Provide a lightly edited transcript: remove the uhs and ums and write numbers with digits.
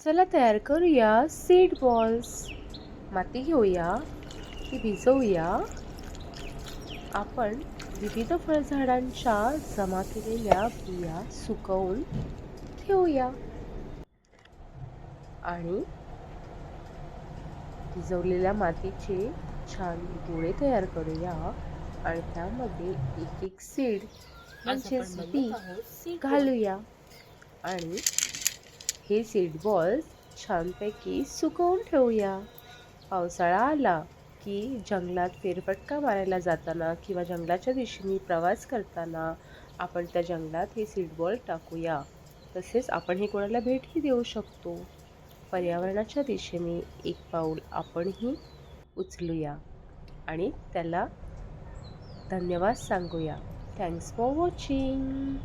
चला तयार करूया सीड बॉल्स. माती घेऊया, ती भिजवूया. आपण विविध फळझाडांच्या जमा केलेल्या बिया सुकवून ठेवूया आणि भिजवलेल्या मातीचे छान गोळे तयार करूया आणि त्यामध्ये एक एक सीड आज आपण म्हणजेच बी बनवत आहोत सीड बॉल. घालूया आणि हे सीड बॉल्स छानपैकी सुकवून ठेवूया. पावसाळा आला की जंगलात फेरफटका मारायला जाताना किंवा जंगलाच्या दिशेने प्रवास करताना आपण त्या जंगलात हे सीड बॉल टाकूया. तसेच आपण हे कोणाला भेटही देऊ शकतो. पर्यावरणाच्या दिशेने एक पाऊल आपणही उचलूया आणि त्याला धन्यवाद सांगूया. Thanks for watching.